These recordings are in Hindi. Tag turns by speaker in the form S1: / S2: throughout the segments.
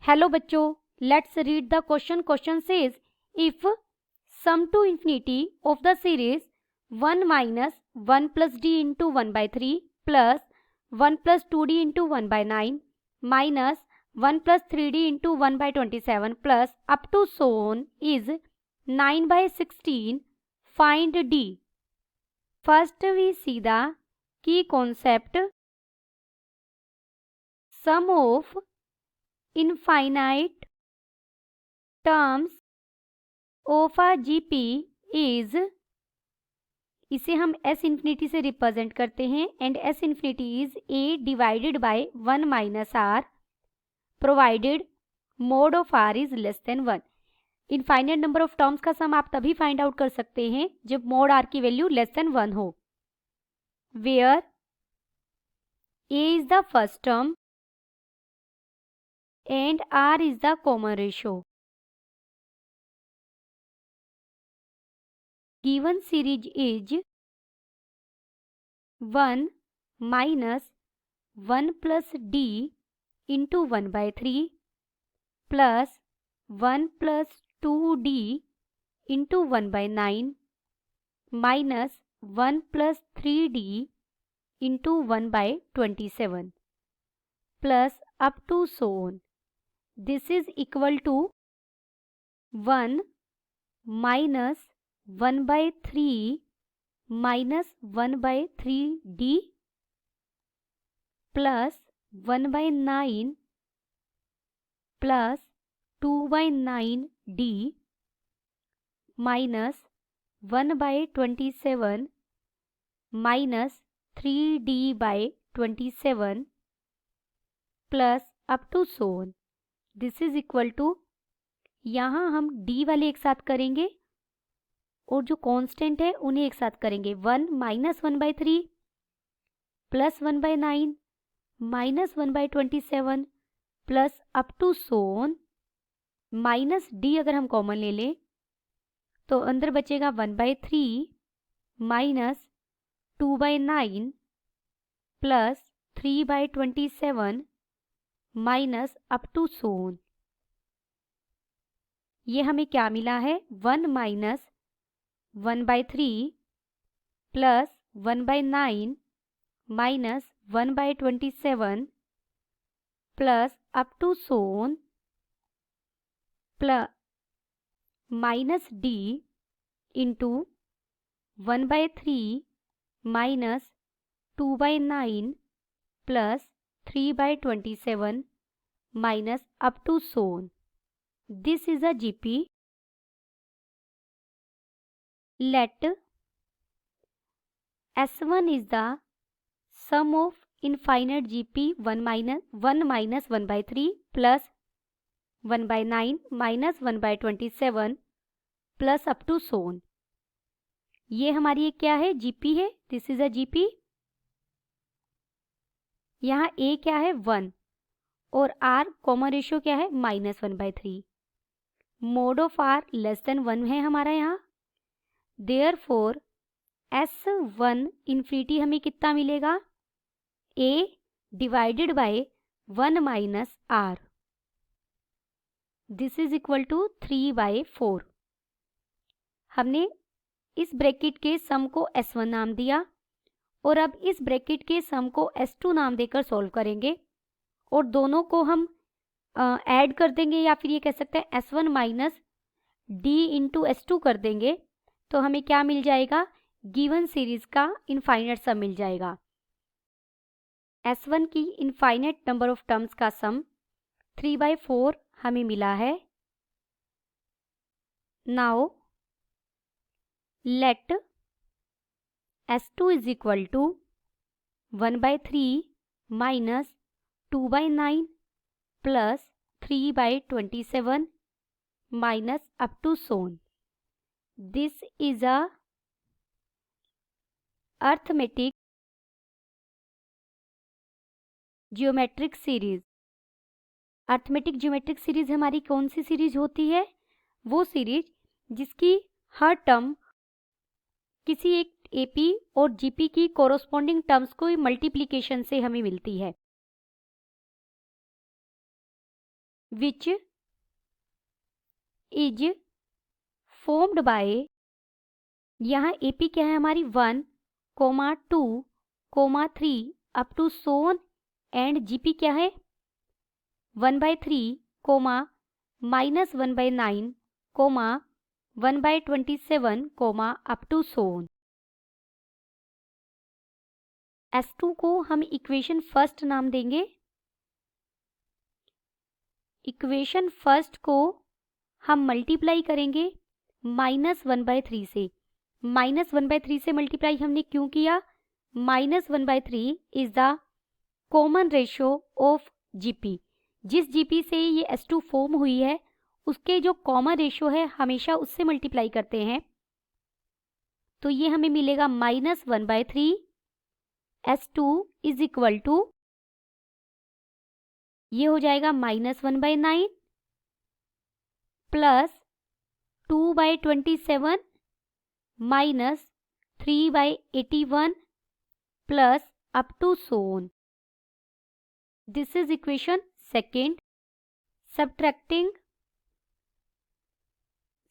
S1: हेलो बच्चों, let's read the question. Question says if sum to infinity of the series 1 minus 1 plus d into 1 by 3 plus 1 plus 2d into 1 by 9 minus 1 plus 3d into 1 by 27 plus up to so on is 9 by 16. Find d. First we see the key concept. Sum of infinite terms of a GP is, इसे हम s इंफिनिटी से रिप्रेजेंट करते हैं and s infinity is a divided by 1 minus r provided mode of r is less than 1. Infinite number of terms का सम आप तभी फाइंड आउट कर सकते हैं जब मोड r की वैल्यू लेस देन 1 हो, where a is the first term and r is the common ratio. Given series is 1 minus 1 plus d into 1 by 3 plus 1 plus 2d into 1 by 9 minus 1 plus 3d into 1 by 27 plus up to so on. This is equal to 1 minus 1 by 3 minus 1 by 3d plus 1 by 9 plus 2 by 9d minus 1 by 27 minus 3d by 27 plus up to so on. This is equal to, यहाँ हम d वाले एक साथ करेंगे और जो कांस्टेंट है उन्हें एक साथ करेंगे. 1 minus 1 by 3 plus 1 by 9 minus 1 by 27 plus up to so on minus d. अगर हम कॉमन ले लें तो अंदर बचेगा 1 by 3 minus 2 by 9 plus 3 by 27 minus up to so on. ये हमें क्या मिला है? 1 minus 1 by 3 plus 1 by 9 minus 1 by 27 plus up to so on plus minus d into 1 by 3 minus 2 by 9 plus 3 by 27 minus up to so on. This is a GP. Let S1 is the sum of infinite GP 1 minus 1 by 3 plus 1 by 9 minus 1 by 27 plus up to so on. ये हमारी एक क्या है? GP है. This is a GP. यहाँ A क्या है? 1 और R कॉमन रेशियो क्या है? Minus 1 by 3. Mode of R less than 1 है हमारा यहाँ. Therefore S1 इंफिनिटी हमें कितना मिलेगा? A divided by 1 minus R. This is equal to 3 by 4. हमने इस ब्रैकेट के सम को S1 नाम दिया और अब इस ब्रैकेट के सम को S2 नाम देकर सॉल्व करेंगे और दोनों को हम ऐड कर देंगे या फिर ये कह सकते हैं S1 minus D into S2 कर देंगे तो हमें क्या मिल जाएगा? गिवन सीरीज का इनफाइनाइट सम मिल जाएगा. S1 की इनफाइनाइट नंबर ऑफ टर्म्स का सम 3 बाई 4 हमें मिला है. Now let S2 is equal to 1 by 3 minus 2 by 9 plus 3 by 27 minus up to so on. This is a arithmetic geometric series. Arithmetic geometric series हमारी कौन सी सीरीज होती है? वो सीरीज जिसकी हर टर्म किसी एक एपी और जीपी की कोरोस्पोंडिंग टर्म्स को मल्टीप्लिकेशन से हमें मिलती है. which is formed by, यहाँ AP क्या है हमारी 1, 2, 3 up to so on and GP क्या है 1/3, -1/9, 1/27, अप टू सोन। S2 को हम इक्वेशन फर्स्ट नाम देंगे। इक्वेशन फर्स्ट को हम मल्टीप्लाई करेंगे -1/3 से। -1/3 से मल्टीप्लाई हमने क्यों किया? -1/3 is the common ratio of GP। जिस GP से ये S2 फॉर्म हुई है उसके जो कॉमन रेशियो है हमेशा उससे मल्टीप्लाई करते हैं। तो ये हमें मिलेगा -1/3 S2 इज इक्वल टू, ये हो जाएगा -1/9 plus 2/27 minus 3/81 plus up to so on. This is equation second.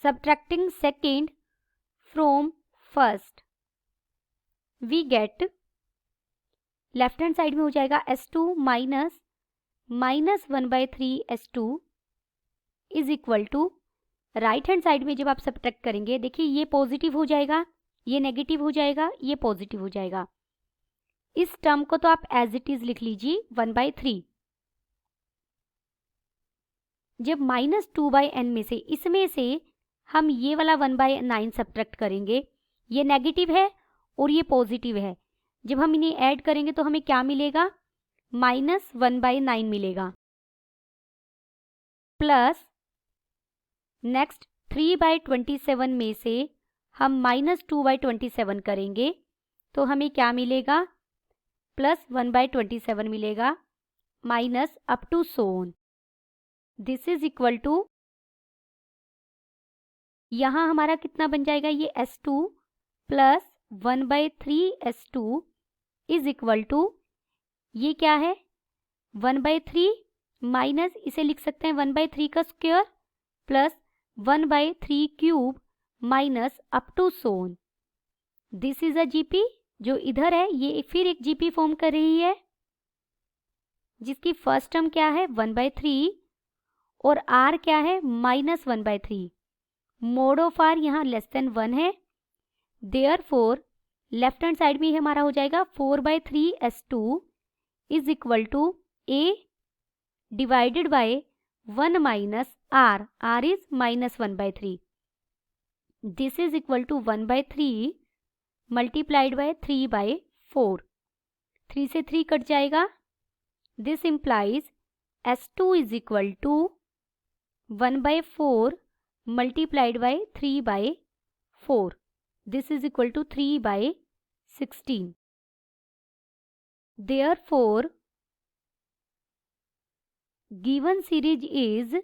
S1: Subtracting second from first, we get left hand side में हो जाएगा S2 -1/3 S2 is equal to, right hand side में जब आप सब्ट्रैक्ट करेंगे देखिए ये पॉजिटिव हो जाएगा, ये नेगेटिव हो जाएगा, ये पॉजिटिव हो जाएगा। इस टर्म को तो आप एज इट इज लिख लीजिए 1/3। जब -2/n में से इसमें से हम ये वाला 1/9 सब्ट्रैक्ट करेंगे, ये नेगेटिव है और ये पॉजिटिव है, जब हम इन्हें ऐड करेंगे तो हमें क्या मिलेगा? -1/9 मिलेगा। प्लस नेक्स्ट 3/27 में से हम -2/27 करेंगे तो हमें क्या मिलेगा? +1/27 मिलेगा, minus up to so on. This is equal to, यहाँ हमारा कितना बन जाएगा? ये S2 plus 1/3 S2 is equal to, ये क्या है 1/3 माइनस, इसे लिख सकते हैं 1/3 का square plus 1/3 cube minus up to so on. This is a GP। जो इधर है ये फिर एक GP फॉर्म कर रही है जिसकी फर्स्ट टर्म क्या है 1/3 और R क्या है -1/3। मोड ऑफ R यहाँ लेस देन 1 है, देयरफॉर लेफ्ट हैंड साइड में हमारा हो जाएगा 4/3 S2 is equal to A divided by 1 minus R, R is -1/3। This is equal to 1/3 multiplied by 3/4। 3 से 3 कट जाएगा। This implies S2 is equal to 1/4 multiplied by 3/4. This is equal to 3/16. Therefore, given series is,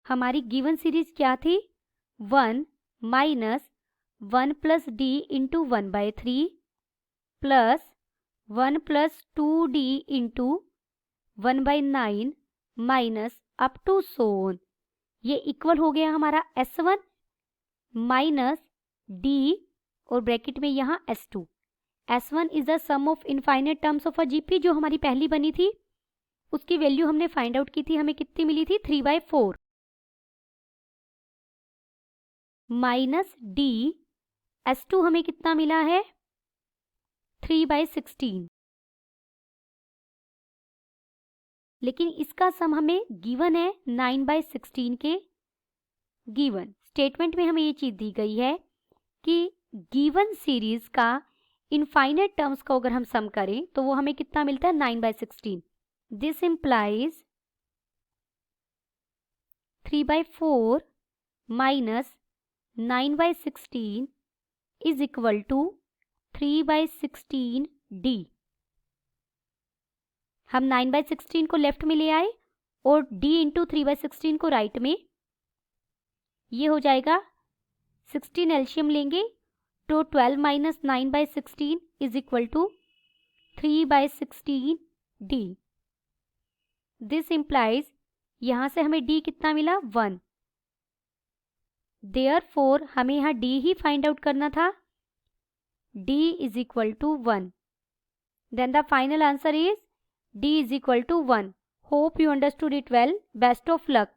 S1: हमारी given series क्या थी? 1 minus 1 plus d into 1/3 plus 1 plus 2d into 1/9 minus up to so on। ये इक्वल हो गया हमारा S1 माइनस D और ब्रैकेट में यहाँ S2। S1 is the sum of infinite terms of a GP, जो हमारी पहली बनी थी उसकी वैल्यू हमने फाइंड आउट की थी, हमें कितनी मिली थी 3/4 माइनस D। S2 हमें कितना मिला है 3/16, लेकिन इसका सम हमें गिवन है 9/16 के। गिवन स्टेटमेंट में हमें ये चीज दी गई है कि गिवन सीरीज का इनफाइनाइट टर्म्स को अगर हम सम करें तो वो हमें कितना मिलता है 9/16। This implies 3/4 minus 9/16 is equal to 3/16D। हम 9/16 को लेफ्ट में ले आए और D इंटू 3/16 को राइट में, ये हो जाएगा 16 एल्शियम लेंगे तो 12 minus 9/16 is equal to 3/16D। This implies यहाँ से हमें d कितना मिला 1। देयरफॉर हमें यहाँ d ही फाइंड आउट करना था। d is equal to 1। Then the final answer is d is equal to 1। Hope you understood it well. Best of luck.